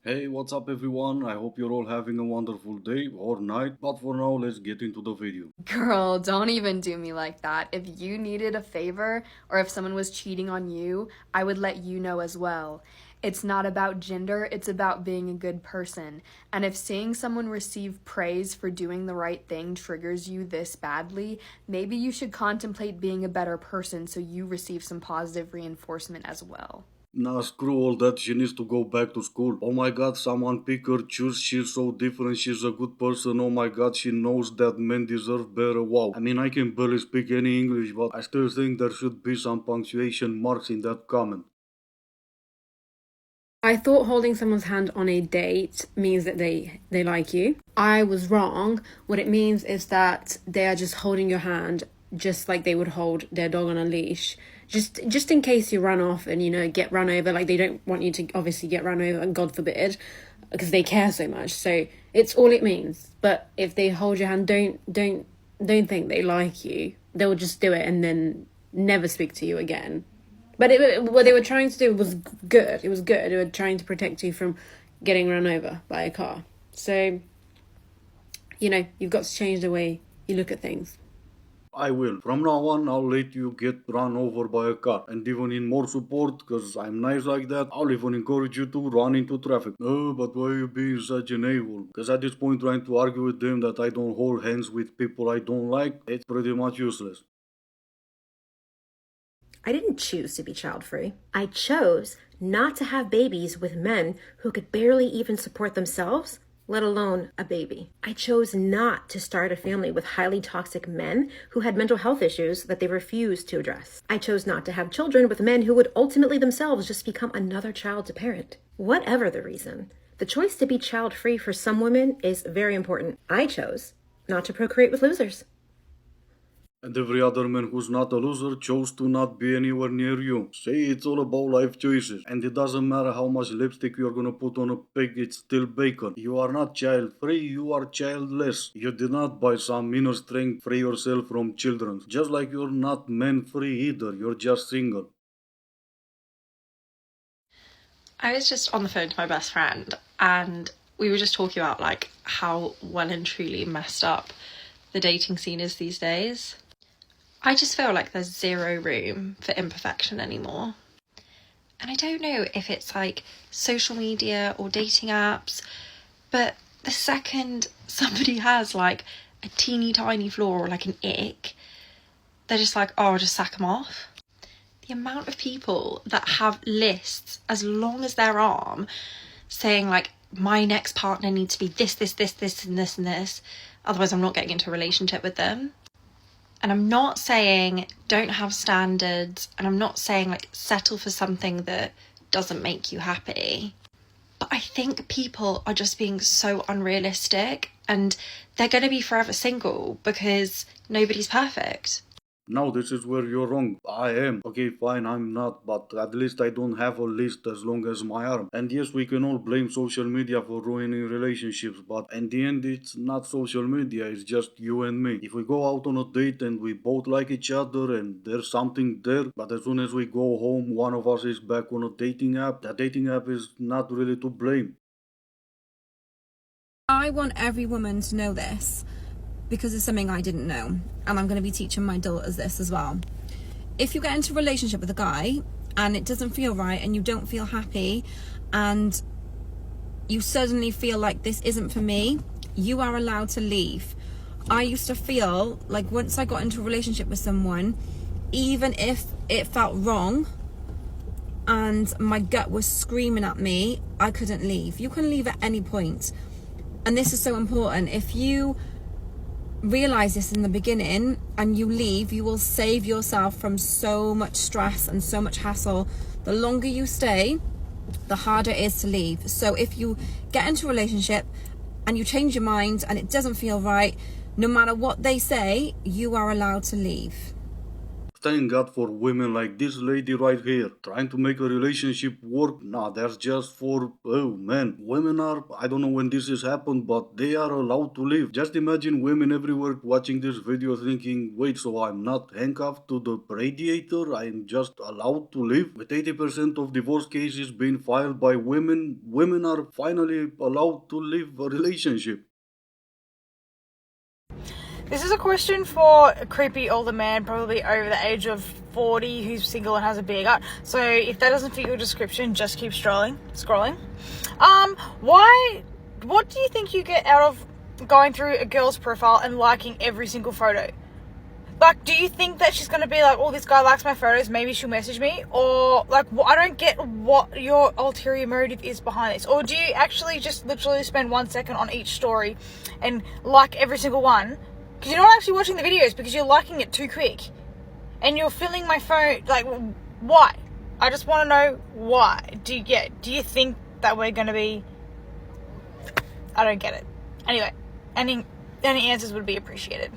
Hey, what's up everyone? I hope you're all having a wonderful day or night, but for now, let's get into the video. Girl, don't even do me like that. If you needed a favor or if someone was cheating on you, I would let you know as well. It's not about gender, it's about being a good person. And if seeing someone receive praise for doing the right thing triggers you this badly, maybe you should contemplate being a better person so you receive some positive reinforcement as well. Nah, screw all that, she needs to go back to school. Oh my god, someone pick her, choose, she's so different, she's a good person. Oh my god, she knows that men deserve better. Wow. I mean, I can barely speak any English, but I still think there should be some punctuation marks in that comment. I thought holding someone's hand on a date means that they like you. I was wrong. What it means is that they are just holding your hand just like they would hold their dog on a leash. Just in case you run off and get run over, like they don't want you to obviously get run over, and God forbid, because they care so much. So it's all it means. But if they hold your hand, don't think they like you. They'll just do it and then never speak to you again. But what they were trying to do was good. It was good. They were trying to protect you from getting run over by a car. So, you've got to change the way you look at things. I will. From now on, I'll let you get run over by a car. And even in more support, because I'm nice like that, I'll even encourage you to run into traffic. Oh, but why are you being such an a-hole? Because at this point, trying to argue with them that I don't hold hands with people I don't like, it's pretty much useless. I didn't choose to be child free. I chose not to have babies with men who could barely even support themselves, let alone a baby. I chose not to start a family with highly toxic men who had mental health issues that they refused to address. I chose not to have children with men who would ultimately themselves just become another child to parent. Whatever the reason, the choice to be child free for some women is very important. I chose not to procreate with losers. And every other man who's not a loser chose to not be anywhere near you. Say it's all about life choices. And it doesn't matter how much lipstick you're gonna put on a pig, it's still bacon. You are not child free, you are childless. You did not by some inner strength free yourself from children. Just like you're not man free either, you're just single. I was just on the phone to my best friend and we were just talking about like how well and truly messed up the dating scene is these days. I just feel like there's zero room for imperfection anymore. And I don't know if it's like social media or dating apps, but the second somebody has like a teeny tiny flaw or like an ick, they're just like, oh, I'll just sack them off. The amount of people that have lists as long as their arm saying like, my next partner needs to be this, this, this, this, and this, and this. Otherwise, I'm not getting into a relationship with them. And I'm not saying don't have standards, and I'm not saying like settle for something that doesn't make you happy. But I think people are just being so unrealistic and they're going to be forever single because nobody's perfect. Now this is where you're wrong. I am. Okay, fine, I'm not, but at least I don't have a list as long as my arm. And yes, we can all blame social media for ruining relationships, but in the end, it's not social media, it's just you and me. If we go out on a date and we both like each other and there's something there, but as soon as we go home, one of us is back on a dating app, that dating app is not really to blame. I want every woman to know this because it's something I didn't know, and I'm going to be teaching my daughters this as well. If you get into a relationship with a guy and it doesn't feel right and you don't feel happy and you suddenly feel like this isn't for me, you are allowed to leave. I used to feel like once I got into a relationship with someone, even if it felt wrong and my gut was screaming at me, I couldn't leave. You can leave at any point. And this is so important. If you realize this in the beginning and you leave, you will save yourself from so much stress and so much hassle. The longer you stay, the harder it is to leave. So if you get into a relationship and you change your mind and it doesn't feel right, no matter what they say, you are allowed to leave. Thank God for women like this lady right here, trying to make a relationship work. Nah, that's just for, oh man. Women are, I don't know when this has happened, but they are allowed to live. Just imagine women everywhere watching this video thinking, wait, so I'm not handcuffed to the radiator, I'm just allowed to live? With 80% of divorce cases being filed by women, women are finally allowed to live a relationship. This is a question for a creepy older man, probably over the age of 40, who's single and has a beer gut. So if that doesn't fit your description, just keep scrolling. What do you think you get out of going through a girl's profile and liking every single photo? Like, do you think that she's going to be like, oh, this guy likes my photos, maybe she'll message me? Or, like, I don't get what your ulterior motive is behind this. Or do you actually just literally spend 1 second on each story and like every single one? Because you're not actually watching the videos because you're liking it too quick. And you're filling my phone, like, why? I just want to know why. Do you think that we're going to be... I don't get it. Anyway, any answers would be appreciated.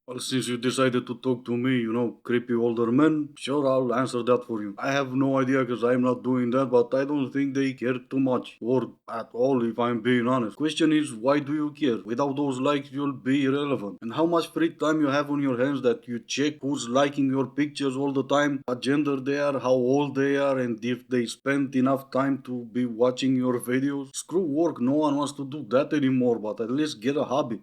Well, since you decided to talk to me, creepy older men, sure, I'll answer that for you. I have no idea because I'm not doing that, but I don't think they care too much, or at all, if I'm being honest. Question is, why do you care? Without those likes, you'll be irrelevant. And how much free time you have on your hands that you check who's liking your pictures all the time, what gender they are, how old they are, and if they spend enough time to be watching your videos? Screw work, no one wants to do that anymore, but at least get a hobby.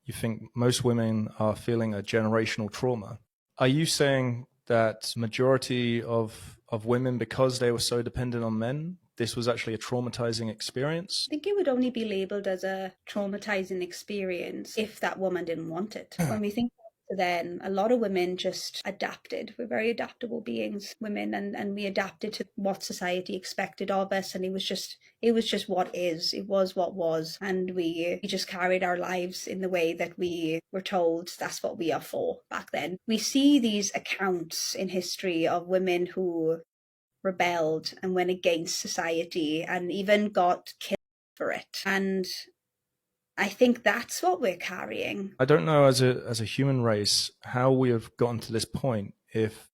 You think most women are feeling a generational trauma. Are you saying that majority of women, because they were so dependent on men, this was actually a traumatizing experience? I think it would only be labeled as a traumatizing experience if that woman didn't want it. When we think then, a lot of women just adapted. We're very adaptable beings, women, and we adapted to what society expected of us, and it was just what is. It was what was, and we just carried our lives in the way that we were told that's what we are for back then. We see these accounts in history of women who rebelled and went against society and even got killed for it. And I think that's what we're carrying. I don't know as a human race how we have gotten to this point if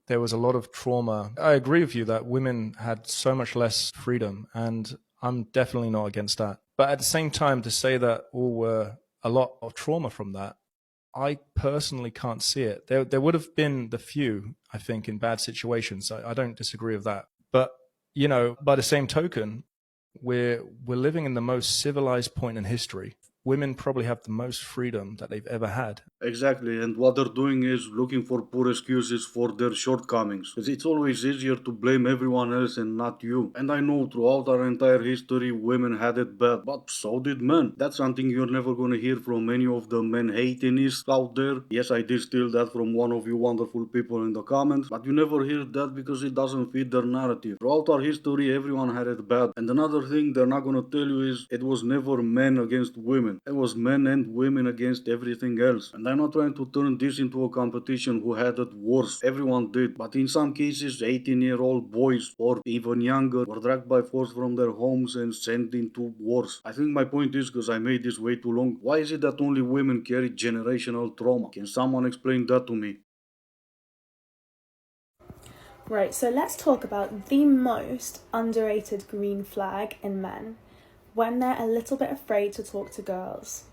there was a lot of trauma. I agree with you that women had so much less freedom, and I'm definitely not against that. But at the same time, to say that all were a lot of trauma from that, I personally can't see it. There would have been the few, I think, in bad situations. I don't disagree with that. But, by the same token, we're living in the most civilized point in history. Women probably have the most freedom that they've ever had. Exactly, and what they're doing is looking for poor excuses for their shortcomings. Because it's always easier to blame everyone else and not you. And I know throughout our entire history, women had it bad, but so did men. That's something you're never gonna hear from any of the men-hatinists out there. Yes, I did steal that from one of you wonderful people in the comments, but you never hear that because it doesn't fit their narrative. Throughout our history, everyone had it bad. And another thing they're not gonna tell you is it was never men against women. It was men and women against everything else. And I'm not trying to turn this into a competition who had it worse. Everyone did. But in some cases, 18-year-old boys or even younger were dragged by force from their homes and sent into wars. I think my point is, because I made this way too long, why is it that only women carry generational trauma? Can someone explain that to me? Right, so let's talk about the most underrated green flag in men. When they're a little bit afraid to talk to girls.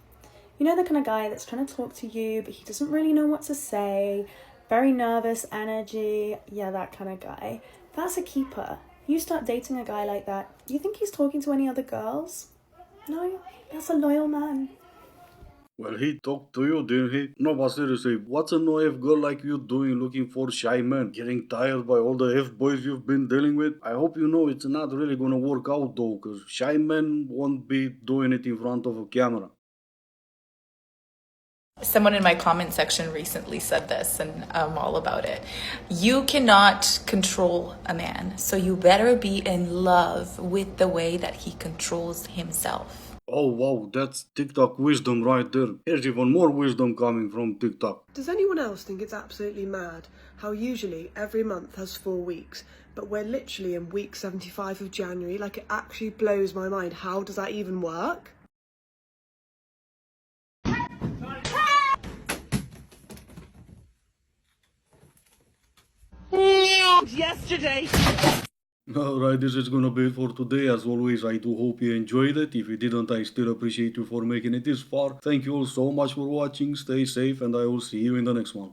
You know, the kind of guy that's trying to talk to you, but he doesn't really know what to say, very nervous energy, yeah, that kind of guy. That's a keeper. You start dating a guy like that, you think he's talking to any other girls? No, that's a loyal man. Well, he talked to you, didn't he? No, but seriously, what's an OF girl like you doing looking for shy men? Getting tired by all the F-boys you've been dealing with? I hope you know it's not really gonna work out though, cause shy men won't be doing it in front of a camera. Someone in my comment section recently said this, and I'm all about it. You cannot control a man, so you better be in love with the way that he controls himself. Oh wow, that's TikTok wisdom right there. Here's even more wisdom coming from TikTok. Does anyone else think it's absolutely mad how usually every month has 4 weeks, but we're literally in week 75 of January? Like, it actually blows my mind. How does that even work? dogs yesterday. Alright, this is gonna be it for today. As always, I do hope you enjoyed it. If you didn't, I still appreciate you for making it this far. Thank you all so much for watching. Stay safe, and I will see you in the next one.